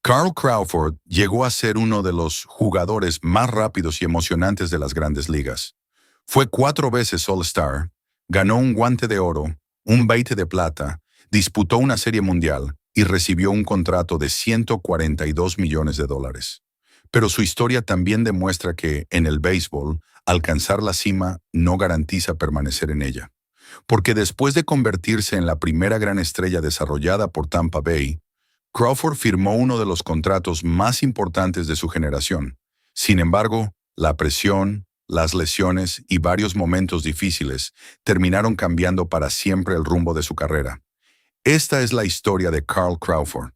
Carl Crawford llegó a ser uno de los jugadores más rápidos y emocionantes de las grandes ligas. Fue 4 veces All-Star, ganó un guante de oro, un bate de plata, disputó una serie mundial y recibió un contrato de $142 millones. Pero su historia también demuestra que, en el béisbol, alcanzar la cima no garantiza permanecer en ella. Porque después de convertirse en la primera gran estrella desarrollada por Tampa Bay, Crawford firmó uno de los contratos más importantes de su generación. Sin embargo, la presión, las lesiones y varios momentos difíciles terminaron cambiando para siempre el rumbo de su carrera. Esta es la historia de Carl Crawford,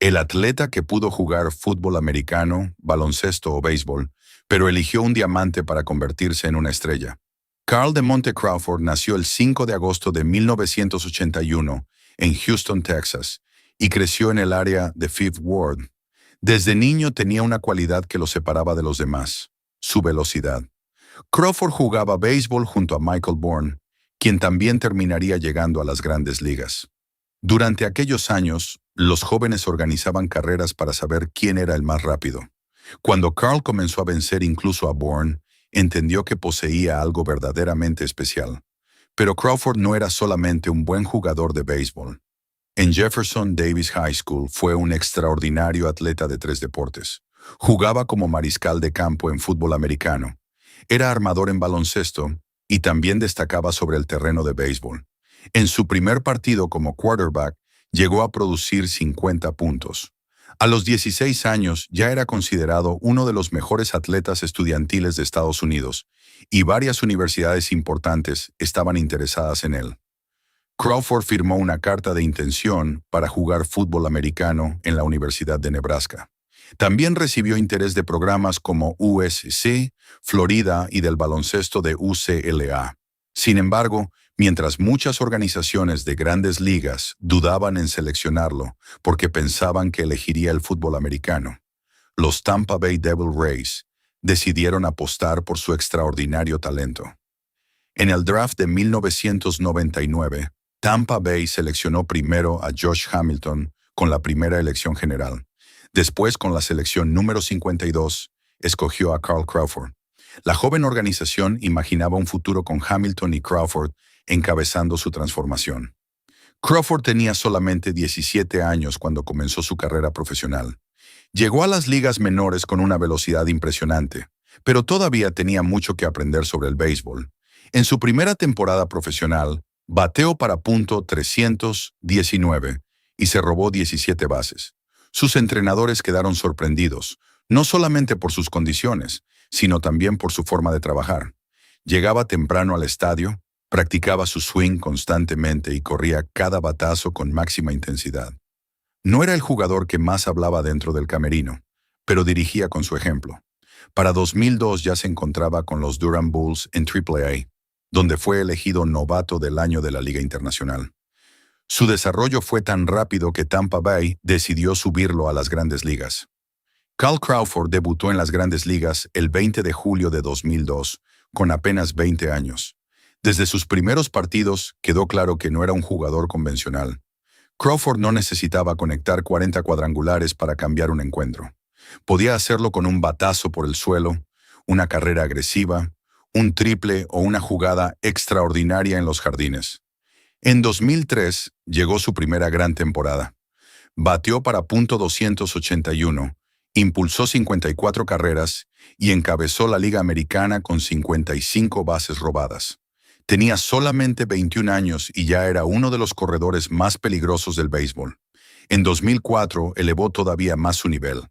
el atleta que pudo jugar fútbol americano, baloncesto o béisbol, pero eligió un diamante para convertirse en una estrella. Carl DeMonte Crawford nació el 5 de agosto de 1981 en Houston, Texas, y creció en el área de Fifth Ward. Desde niño tenía una cualidad que lo separaba de los demás: su velocidad. Crawford jugaba béisbol junto a Michael Bourne, quien también terminaría llegando a las grandes ligas. Durante aquellos años, los jóvenes organizaban carreras para saber quién era el más rápido. Cuando Carl comenzó a vencer incluso a Bourne, entendió que poseía algo verdaderamente especial. Pero Crawford no era solamente un buen jugador de béisbol. En Jefferson Davis High School fue un extraordinario atleta de 3 deportes. Jugaba como mariscal de campo en fútbol americano, era armador en baloncesto y también destacaba sobre el terreno de béisbol. En su primer partido como quarterback, llegó a producir 50 puntos. A los 16 años ya era considerado uno de los mejores atletas estudiantiles de Estados Unidos, y varias universidades importantes estaban interesadas en él. Crawford firmó una carta de intención para jugar fútbol americano en la Universidad de Nebraska. También recibió interés de programas como USC, Florida y del baloncesto de UCLA. Sin embargo, mientras muchas organizaciones de grandes ligas dudaban en seleccionarlo porque pensaban que elegiría el fútbol americano, los Tampa Bay Devil Rays decidieron apostar por su extraordinario talento. En el draft de 1999, Tampa Bay seleccionó primero a Josh Hamilton con la primera elección general. Después, con la selección número 52, escogió a Carl Crawford. La joven organización imaginaba un futuro con Hamilton y Crawford encabezando su transformación. Crawford tenía solamente 17 años cuando comenzó su carrera profesional. Llegó a las ligas menores con una velocidad impresionante, pero todavía tenía mucho que aprender sobre el béisbol. En su primera temporada profesional, bateó para .319 y se robó 17 bases. Sus entrenadores quedaron sorprendidos, no solamente por sus condiciones, sino también por su forma de trabajar. Llegaba temprano al estadio, practicaba su swing constantemente y corría cada batazo con máxima intensidad. No era el jugador que más hablaba dentro del camerino, pero dirigía con su ejemplo. Para 2002 ya se encontraba con los Durham Bulls en AAA, donde fue elegido novato del año de la Liga Internacional. Su desarrollo fue tan rápido que Tampa Bay decidió subirlo a las grandes ligas. Carl Crawford debutó en las grandes ligas el 20 de julio de 2002, con apenas 20 años. Desde sus primeros partidos quedó claro que no era un jugador convencional. Crawford no necesitaba conectar 40 cuadrangulares para cambiar un encuentro. Podía hacerlo con un batazo por el suelo, una carrera agresiva, un triple o una jugada extraordinaria en los jardines. En 2003 llegó su primera gran temporada. Bateó para .281, impulsó 54 carreras y encabezó la Liga Americana con 55 bases robadas. Tenía solamente 21 años y ya era uno de los corredores más peligrosos del béisbol. En 2004 elevó todavía más su nivel.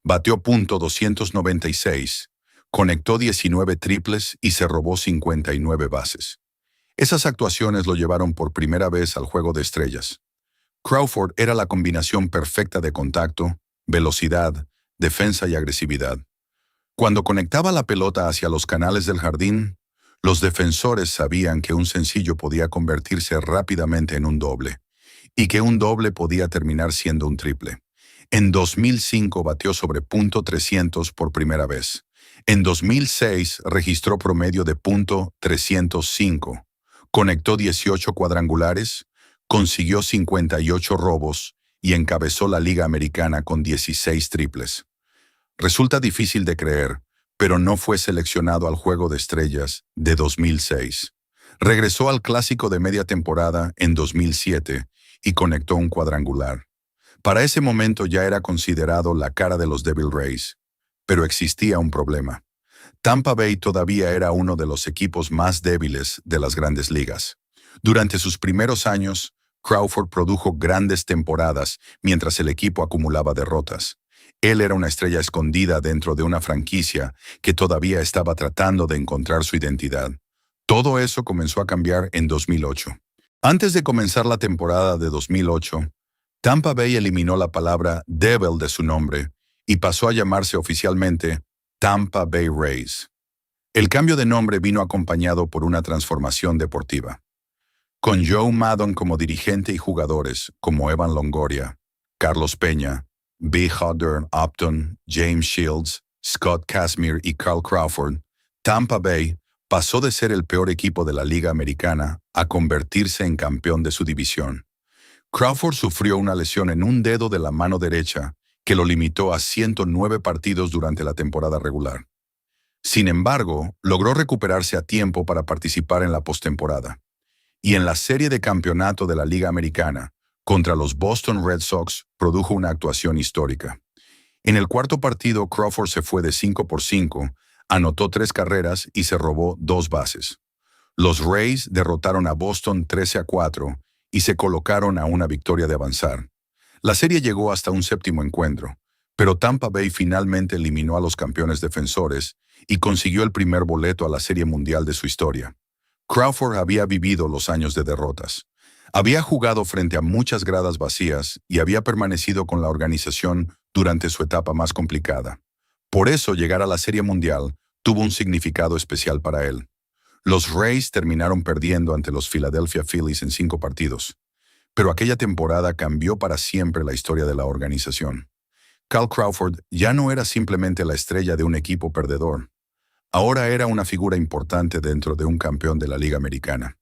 Bateó .296, conectó 19 triples y se robó 59 bases. Esas actuaciones lo llevaron por primera vez al Juego de Estrellas. Crawford era la combinación perfecta de contacto, velocidad, defensa y agresividad. Cuando conectaba la pelota hacia los canales del jardín, los defensores sabían que un sencillo podía convertirse rápidamente en un doble, y que un doble podía terminar siendo un triple. En 2005 batió sobre .300 por primera vez. En 2006 registró promedio de .305. Conectó 18 cuadrangulares, consiguió 58 robos y encabezó la Liga Americana con 16 triples. Resulta difícil de creer, pero no fue seleccionado al Juego de Estrellas de 2006. Regresó al Clásico de media temporada en 2007 y conectó un cuadrangular. Para ese momento ya era considerado la cara de los Devil Rays, pero existía un problema. Tampa Bay todavía era uno de los equipos más débiles de las grandes ligas. Durante sus primeros años, Crawford produjo grandes temporadas mientras el equipo acumulaba derrotas. Él era una estrella escondida dentro de una franquicia que todavía estaba tratando de encontrar su identidad. Todo eso comenzó a cambiar en 2008. Antes de comenzar la temporada de 2008, Tampa Bay eliminó la palabra Devil de su nombre y pasó a llamarse oficialmente Tampa Bay Rays. El cambio de nombre vino acompañado por una transformación deportiva. Con Joe Maddon como dirigente y jugadores como Evan Longoria, Carlos Peña, B. Hodder Upton, James Shields, Scott Kazmir y Carl Crawford, Tampa Bay pasó de ser el peor equipo de la Liga Americana a convertirse en campeón de su división. Crawford sufrió una lesión en un dedo de la mano derecha que lo limitó a 109 partidos durante la temporada regular. Sin embargo, logró recuperarse a tiempo para participar en la postemporada. Y en la serie de campeonato de la Liga Americana, contra los Boston Red Sox, produjo una actuación histórica. En el cuarto partido, Crawford se fue de 5 por 5, anotó 3 carreras y se robó 2 bases. Los Rays derrotaron a Boston 13-4 y se colocaron a una victoria de avanzar. La serie llegó hasta un séptimo encuentro, pero Tampa Bay finalmente eliminó a los campeones defensores y consiguió el primer boleto a la Serie Mundial de su historia. Crawford había vivido los años de derrotas. Había jugado frente a muchas gradas vacías y había permanecido con la organización durante su etapa más complicada. Por eso llegar a la Serie Mundial tuvo un significado especial para él. Los Rays terminaron perdiendo ante los Philadelphia Phillies en 5 partidos. Pero aquella temporada cambió para siempre la historia de la organización. Carl Crawford ya no era simplemente la estrella de un equipo perdedor. Ahora era una figura importante dentro de un campeón de la Liga Americana.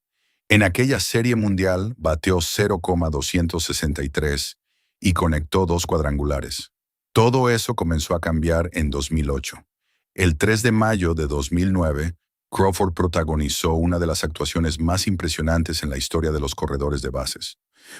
En aquella Serie Mundial bateó 0,263 y conectó 2 cuadrangulares. Todo eso comenzó a cambiar en 2008. El 3 de mayo de 2009, Crawford protagonizó una de las actuaciones más impresionantes en la historia de los corredores de bases.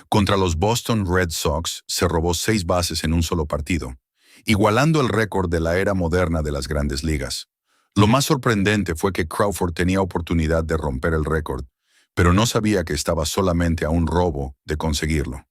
Contra los Boston Red Sox se robó 6 bases en un solo partido, igualando el récord de la era moderna de las grandes ligas. Lo más sorprendente fue que Crawford tenía oportunidad de romper el récord, pero no sabía que estaba solamente a un robo de conseguirlo.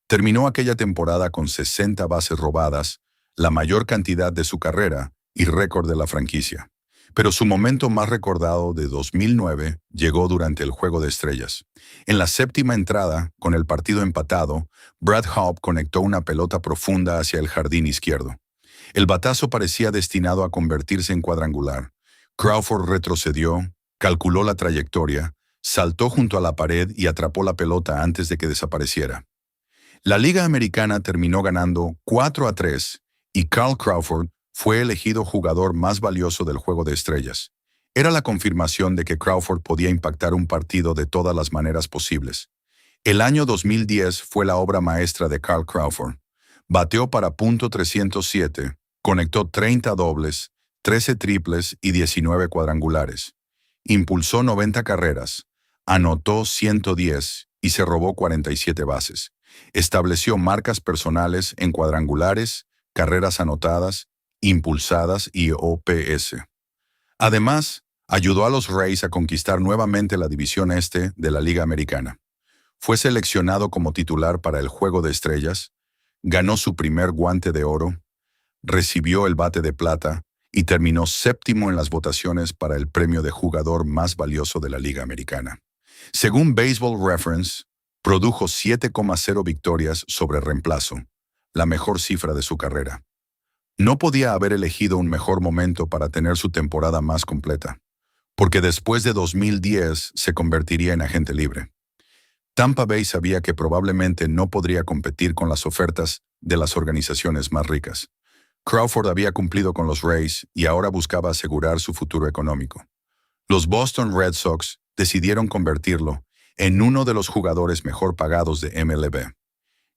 Terminó aquella temporada con 60 bases robadas, la mayor cantidad de su carrera y récord de la franquicia. Pero su momento más recordado de 2009 llegó durante el Juego de Estrellas. En la séptima entrada, con el partido empatado, Brad Hawpe conectó una pelota profunda hacia el jardín izquierdo. El batazo parecía destinado a convertirse en cuadrangular. Crawford retrocedió, calculó la trayectoria, saltó junto a la pared y atrapó la pelota antes de que desapareciera. La Liga Americana terminó ganando 4-3 y Carl Crawford fue elegido jugador más valioso del Juego de Estrellas. Era la confirmación de que Crawford podía impactar un partido de todas las maneras posibles. El año 2010 fue la obra maestra de Carl Crawford. Bateó para .307, conectó 30 dobles, 13 triples y 19 cuadrangulares. Impulsó 90 carreras, anotó 110 y se robó 47 bases. Estableció marcas personales en cuadrangulares, carreras anotadas, impulsadas y OPS. Además, ayudó a los Rays a conquistar nuevamente la División Este de la Liga Americana. Fue seleccionado como titular para el Juego de Estrellas, ganó su primer Guante de Oro, recibió el Bate de Plata y terminó séptimo en las votaciones para el premio de jugador más valioso de la Liga Americana. Según Baseball Reference, produjo 7,0 victorias sobre reemplazo, la mejor cifra de su carrera. No podía haber elegido un mejor momento para tener su temporada más completa, porque después de 2010 se convertiría en agente libre. Tampa Bay sabía que probablemente no podría competir con las ofertas de las organizaciones más ricas. Crawford había cumplido con los Rays y ahora buscaba asegurar su futuro económico. Los Boston Red Sox decidieron convertirlo en uno de los jugadores mejor pagados de MLB.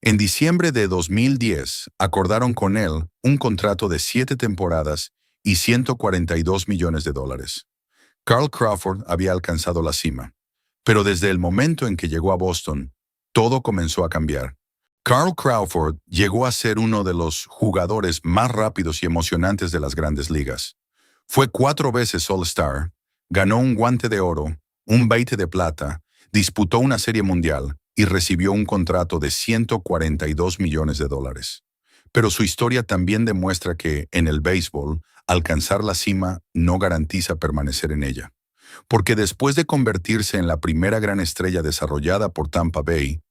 En diciembre de 2010, acordaron con él un contrato de 7 temporadas y $142 millones. Carl Crawford había alcanzado la cima, pero desde el momento en que llegó a Boston, todo comenzó a cambiar. Carl Crawford llegó a ser uno de los jugadores más rápidos y emocionantes de las grandes ligas. Fue 4 veces All-Star, ganó un guante de oro, un bate de plata, disputó una serie mundial y recibió un contrato de $142 millones. Pero su historia también demuestra que, en el béisbol, alcanzar la cima no garantiza permanecer en ella. Porque después de convertirse en la primera gran estrella desarrollada por Tampa Bay,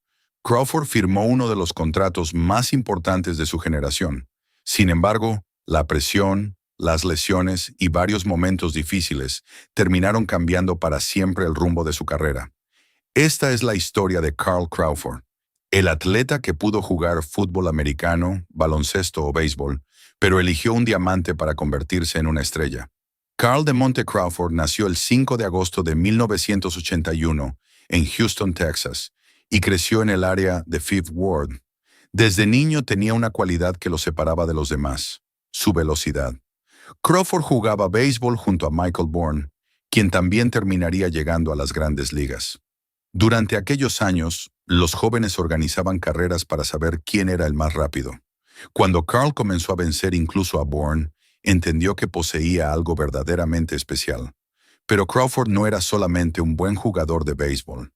Crawford firmó uno de los contratos más importantes de su generación. Sin embargo, la presión, las lesiones y varios momentos difíciles terminaron cambiando para siempre el rumbo de su carrera. Esta es la historia de Carl Crawford, el atleta que pudo jugar fútbol americano, baloncesto o béisbol, pero eligió un diamante para convertirse en una estrella. Carl de Monte Crawford nació el 5 de agosto de 1981 en Houston, Texas, y creció en el área de Fifth Ward. Desde niño tenía una cualidad que lo separaba de los demás: su velocidad. Crawford jugaba béisbol junto a Michael Bourne, quien también terminaría llegando a las grandes ligas. Durante aquellos años, los jóvenes organizaban carreras para saber quién era el más rápido. Cuando Carl comenzó a vencer incluso a Bourne, entendió que poseía algo verdaderamente especial. Pero Crawford no era solamente un buen jugador de béisbol.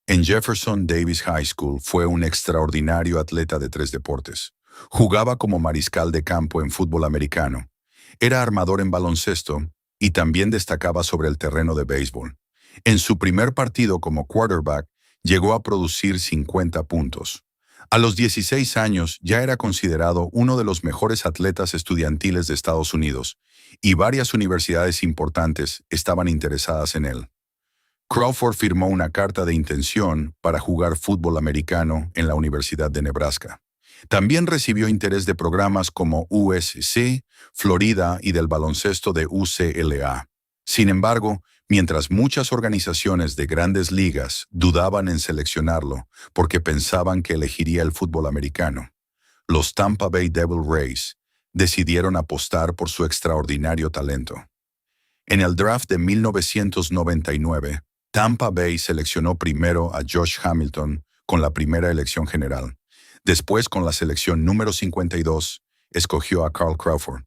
En Jefferson Davis High School fue un extraordinario atleta de 3 deportes. Jugaba como mariscal de campo en fútbol americano. Era armador en baloncesto y también destacaba sobre el terreno de béisbol. En su primer partido como quarterback, llegó a producir 50 puntos. A los 16 años ya era considerado uno de los mejores atletas estudiantiles de Estados Unidos, y varias universidades importantes estaban interesadas en él. Crawford firmó una carta de intención para jugar fútbol americano en la Universidad de Nebraska. También recibió interés de programas como USC, Florida y del baloncesto de UCLA. Sin embargo, mientras muchas organizaciones de grandes ligas dudaban en seleccionarlo porque pensaban que elegiría el fútbol americano, los Tampa Bay Devil Rays decidieron apostar por su extraordinario talento. En el draft de 1999, Tampa Bay seleccionó primero a Josh Hamilton con la primera elección general. Después, con la selección número 52, escogió a Carl Crawford.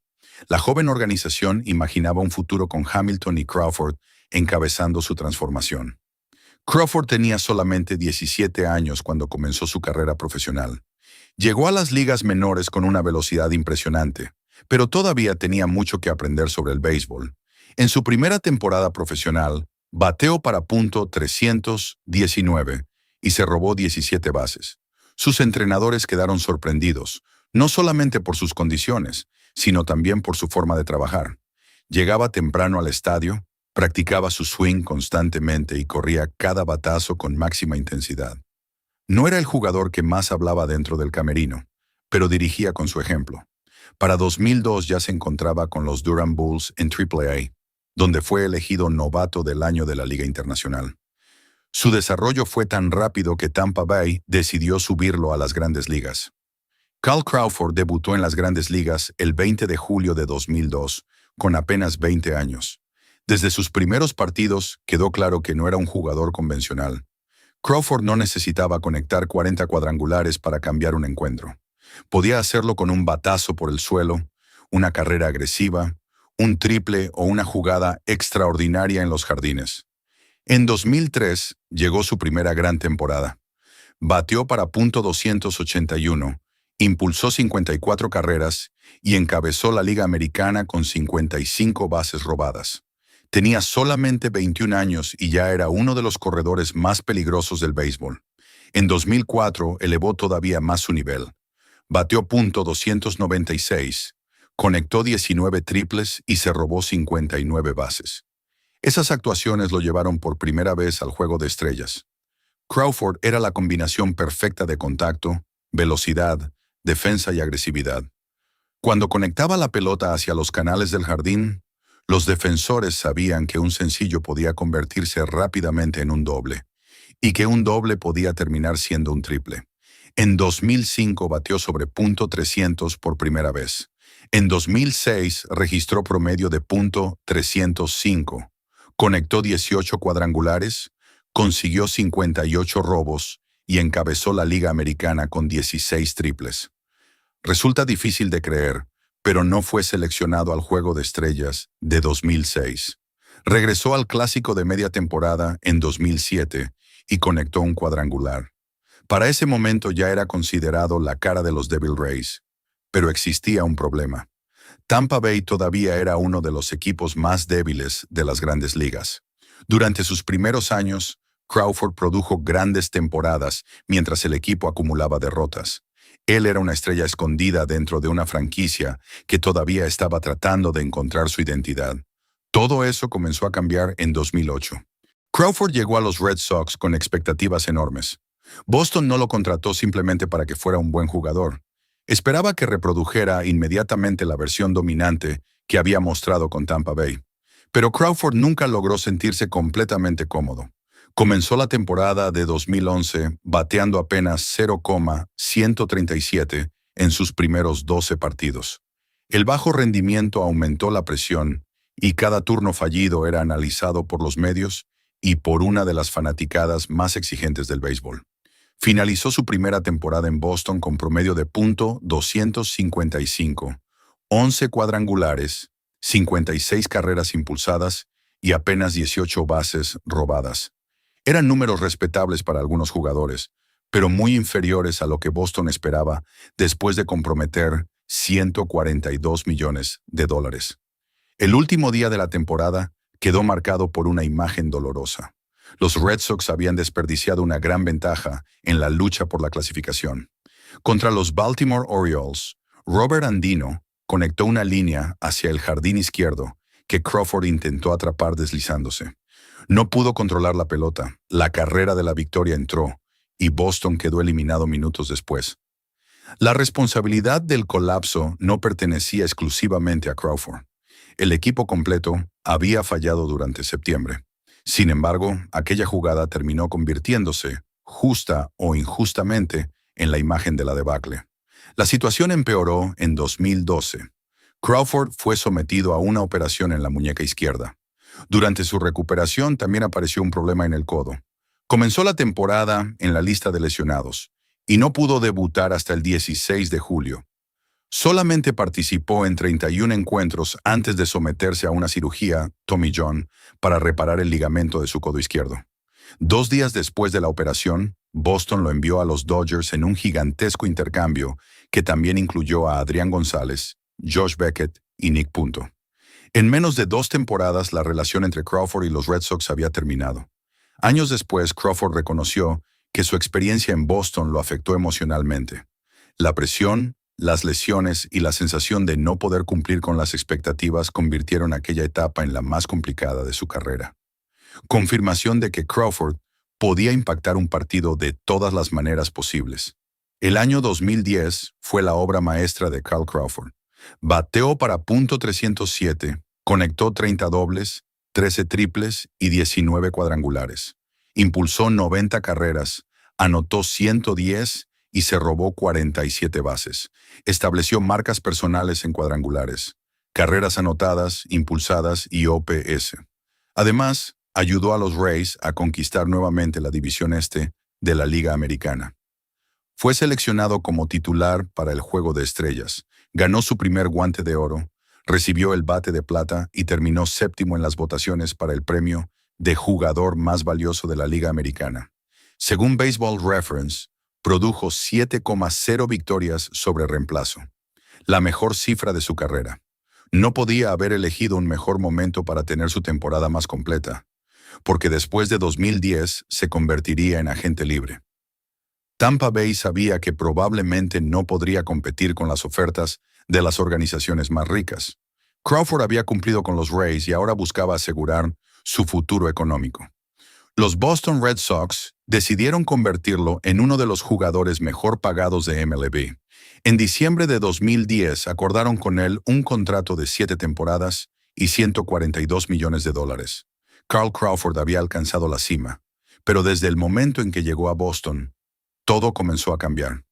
La joven organización imaginaba un futuro con Hamilton y Crawford encabezando su transformación. Crawford tenía solamente 17 años cuando comenzó su carrera profesional. Llegó a las ligas menores con una velocidad impresionante, pero todavía tenía mucho que aprender sobre el béisbol. En su primera temporada profesional, bateó para .319 y se robó 17 bases. Sus entrenadores quedaron sorprendidos, no solamente por sus condiciones, sino también por su forma de trabajar. Llegaba temprano al estadio, practicaba su swing constantemente y corría cada batazo con máxima intensidad. No era el jugador que más hablaba dentro del camerino, pero dirigía con su ejemplo. Para 2002 ya se encontraba con los Durham Bulls en AAA, donde fue elegido novato del año de la Liga Internacional. Su desarrollo fue tan rápido que Tampa Bay decidió subirlo a las grandes ligas. Carl Crawford debutó en las grandes ligas el 20 de julio de 2002, con apenas 20 años. Desde sus primeros partidos quedó claro que no era un jugador convencional. Crawford no necesitaba conectar 40 cuadrangulares para cambiar un encuentro. Podía hacerlo con un batazo por el suelo, una carrera agresiva, un triple o una jugada extraordinaria en los jardines. En 2003 llegó su primera gran temporada. Bateó para .281, impulsó 54 carreras y encabezó la Liga Americana con 55 bases robadas. Tenía solamente 21 años y ya era uno de los corredores más peligrosos del béisbol. En 2004 elevó todavía más su nivel. Bateó .296, conectó 19 triples y se robó 59 bases. Esas actuaciones lo llevaron por primera vez al Juego de Estrellas. Crawford era la combinación perfecta de contacto, velocidad, defensa y agresividad. Cuando conectaba la pelota hacia los canales del jardín, los defensores sabían que un sencillo podía convertirse rápidamente en un doble, y que un doble podía terminar siendo un triple. En 2005 bateó sobre .300 por primera vez. En 2006 registró promedio de .305. Conectó 18 cuadrangulares, consiguió 58 robos y encabezó la Liga Americana con 16 triples. Resulta difícil de creer, pero no fue seleccionado al Juego de Estrellas de 2006. Regresó al Clásico de media temporada en 2007 y conectó un cuadrangular. Para ese momento ya era considerado la cara de los Devil Rays, pero existía un problema. Tampa Bay todavía era uno de los equipos más débiles de las grandes ligas. Durante sus primeros años, Crawford produjo grandes temporadas mientras el equipo acumulaba derrotas. Él era una estrella escondida dentro de una franquicia que todavía estaba tratando de encontrar su identidad. Todo eso comenzó a cambiar en 2008. Crawford llegó a los Red Sox con expectativas enormes. Boston no lo contrató simplemente para que fuera un buen jugador. Esperaba que reprodujera inmediatamente la versión dominante que había mostrado con Tampa Bay. Pero Crawford nunca logró sentirse completamente cómodo. Comenzó la temporada de 2011 bateando apenas 0,137 en sus primeros 12 partidos. El bajo rendimiento aumentó la presión y cada turno fallido era analizado por los medios y por una de las fanaticadas más exigentes del béisbol. Finalizó su primera temporada en Boston con promedio de .255, 11 cuadrangulares, 56 carreras impulsadas y apenas 18 bases robadas. Eran números respetables para algunos jugadores, pero muy inferiores a lo que Boston esperaba después de comprometer $142 millones. El último día de la temporada quedó marcado por una imagen dolorosa. Los Red Sox habían desperdiciado una gran ventaja en la lucha por la clasificación. Contra los Baltimore Orioles, Robert Andino conectó una línea hacia el jardín izquierdo que Crawford intentó atrapar deslizándose. No pudo controlar la pelota, la carrera de la victoria entró y Boston quedó eliminado minutos después. La responsabilidad del colapso no pertenecía exclusivamente a Crawford. El equipo completo había fallado durante septiembre. Sin embargo, aquella jugada terminó convirtiéndose, justa o injustamente, en la imagen de la debacle. La situación empeoró en 2012. Crawford fue sometido a una operación en la muñeca izquierda. Durante su recuperación también apareció un problema en el codo. Comenzó la temporada en la lista de lesionados y no pudo debutar hasta el 16 de julio. Solamente participó en 31 encuentros antes de someterse a una cirugía, Tommy John, para reparar el ligamento de su codo izquierdo. 2 días después de la operación, Boston lo envió a los Dodgers en un gigantesco intercambio que también incluyó a Adrián González, Josh Beckett y Nick Punto. En menos de 2 temporadas, la relación entre Crawford y los Red Sox había terminado. Años después, Crawford reconoció que su experiencia en Boston lo afectó emocionalmente. La presión, las lesiones y la sensación de no poder cumplir con las expectativas convirtieron aquella etapa en la más complicada de su carrera. Confirmación de que Crawford podía impactar un partido de todas las maneras posibles. El año 2010 fue la obra maestra de Carl Crawford. Bateó para .307, conectó 30 dobles, 13 triples y 19 cuadrangulares. Impulsó 90 carreras, anotó 110 y se robó 47 bases. Estableció marcas personales en cuadrangulares, carreras anotadas, impulsadas y OPS. Además, ayudó a los Rays a conquistar nuevamente la División Este de la Liga Americana. Fue seleccionado como titular para el Juego de Estrellas, ganó su primer Guante de Oro, recibió el Bate de Plata y terminó séptimo en las votaciones para el premio de jugador más valioso de la Liga Americana. Según Baseball Reference, produjo 7,0 victorias sobre reemplazo, la mejor cifra de su carrera. No podía haber elegido un mejor momento para tener su temporada más completa, porque después de 2010 se convertiría en agente libre. Tampa Bay sabía que probablemente no podría competir con las ofertas de las organizaciones más ricas. Crawford había cumplido con los Rays y ahora buscaba asegurar su futuro económico. Los Boston Red Sox decidieron convertirlo en uno de los jugadores mejor pagados de MLB. En diciembre de 2010 acordaron con él un contrato de 7 temporadas y $142 millones. Carl Crawford había alcanzado la cima, pero desde el momento en que llegó a Boston, todo comenzó a cambiar.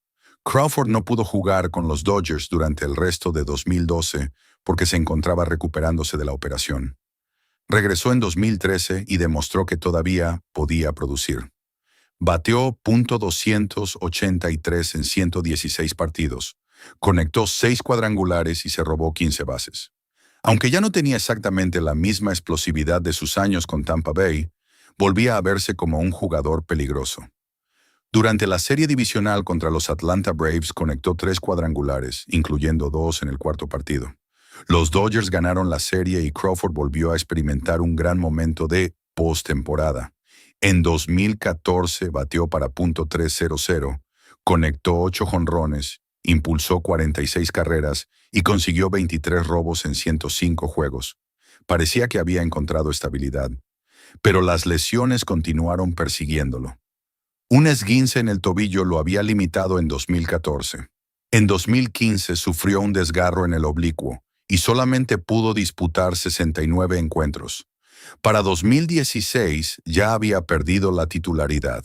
Crawford no pudo jugar con los Dodgers durante el resto de 2012 porque se encontraba recuperándose de la operación. Regresó en 2013 y demostró que todavía podía producir. Bateó .283 en 116 partidos, conectó 6 cuadrangulares y se robó 15 bases. Aunque ya no tenía exactamente la misma explosividad de sus años con Tampa Bay, volvía a verse como un jugador peligroso. Durante la serie divisional contra los Atlanta Braves conectó 3 cuadrangulares, incluyendo 2 en el cuarto partido. Los Dodgers ganaron la serie y Crawford volvió a experimentar un gran momento de postemporada. En 2014 bateó para .300, conectó 8 jonrones, impulsó 46 carreras y consiguió 23 robos en 105 juegos. Parecía que había encontrado estabilidad, pero las lesiones continuaron persiguiéndolo. Un esguince en el tobillo lo había limitado en 2014. En 2015 sufrió un desgarro en el oblicuo y solamente pudo disputar 69 encuentros. Para 2016 ya había perdido la titularidad.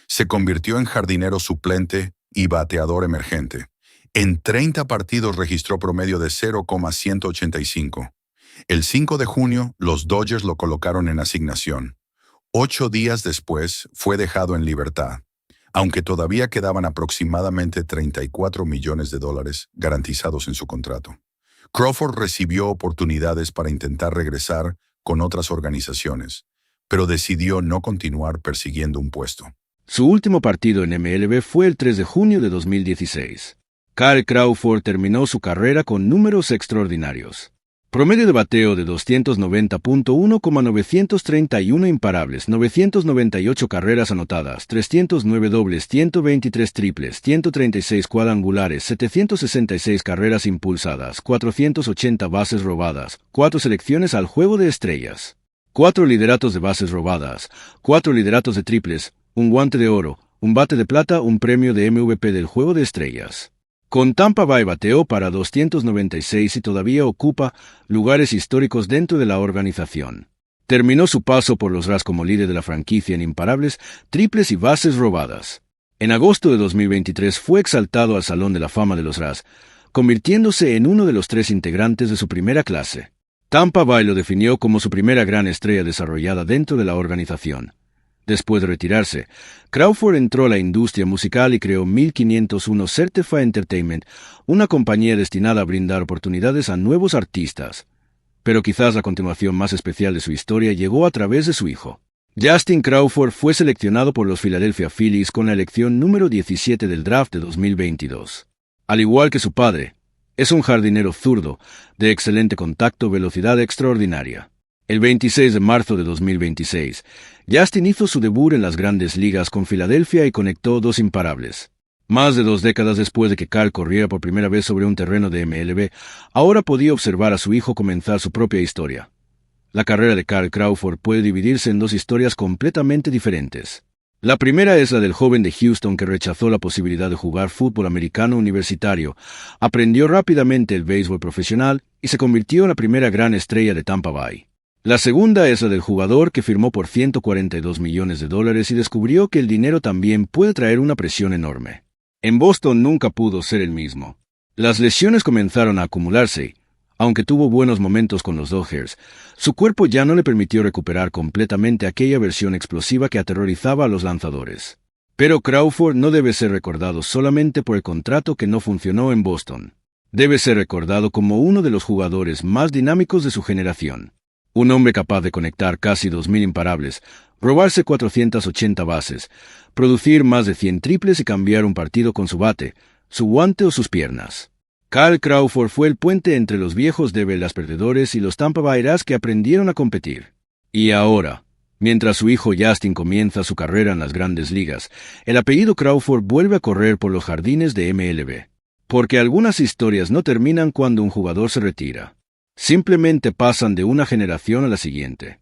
Se convirtió en jardinero suplente y bateador emergente. En 30 partidos registró promedio de 0,185. El 5 de junio, los Dodgers lo colocaron en asignación. 8 días después, fue dejado en libertad, aunque todavía quedaban aproximadamente $34 millones garantizados en su contrato. Crawford recibió oportunidades para intentar regresar con otras organizaciones, pero decidió no continuar persiguiendo un puesto. Su último partido en MLB fue el 3 de junio de 2016. Kyle Crawford terminó su carrera con números extraordinarios. Promedio de bateo de 290.1,931 imparables, 998 carreras anotadas, 309 dobles, 123 triples, 136 cuadrangulares, 766 carreras impulsadas, 480 bases robadas, 4 selecciones al Juego de Estrellas, 4 lideratos de bases robadas, 4 lideratos de triples, un guante de oro, un bate de plata, un premio de MVP del Juego de Estrellas. Con Tampa Bay bateó para 296 y todavía ocupa lugares históricos dentro de la organización. Terminó su paso por los Rays como líder de la franquicia en imparables, triples y bases robadas. En agosto de 2023 fue exaltado al Salón de la Fama de los Rays, convirtiéndose en uno de los 3 integrantes de su primera clase. Tampa Bay lo definió como su primera gran estrella desarrollada dentro de la organización. Después de retirarse, Crawford entró a la industria musical y creó 1501 Certified Entertainment, una compañía destinada a brindar oportunidades a nuevos artistas. Pero quizás la continuación más especial de su historia llegó a través de su hijo. Justin Crawford fue seleccionado por los Philadelphia Phillies con la elección número 17 del draft de 2022. Al igual que su padre, es un jardinero zurdo, de excelente contacto, velocidad extraordinaria. El 26 de marzo de 2026, Justin hizo su debut en las Grandes Ligas con Filadelfia y conectó 2 imparables. Más de 2 décadas después de que Kyle corriera por primera vez sobre un terreno de MLB, ahora podía observar a su hijo comenzar su propia historia. La carrera de Kyle Crawford puede dividirse en 2 historias completamente diferentes. La primera es la del joven de Houston que rechazó la posibilidad de jugar fútbol americano universitario, aprendió rápidamente el béisbol profesional y se convirtió en la primera gran estrella de Tampa Bay. La segunda es la del jugador que firmó por $142 millones y descubrió que el dinero también puede traer una presión enorme. En Boston nunca pudo ser el mismo. Las lesiones comenzaron a acumularse. Aunque tuvo buenos momentos con los Dodgers, su cuerpo ya no le permitió recuperar completamente aquella versión explosiva que aterrorizaba a los lanzadores. Pero Crawford no debe ser recordado solamente por el contrato que no funcionó en Boston. Debe ser recordado como uno de los jugadores más dinámicos de su generación. Un hombre capaz de conectar casi 2,000 imparables, robarse 480 bases, producir más de 100 triples y cambiar un partido con su bate, su guante o sus piernas. Kyle Crawford fue el puente entre los viejos Devils perdedores y los Tampa Bay Rays que aprendieron a competir. Y ahora, mientras su hijo Justin comienza su carrera en las Grandes Ligas, el apellido Crawford vuelve a correr por los jardines de MLB. Porque algunas historias no terminan cuando un jugador se retira. Simplemente pasan de una generación a la siguiente.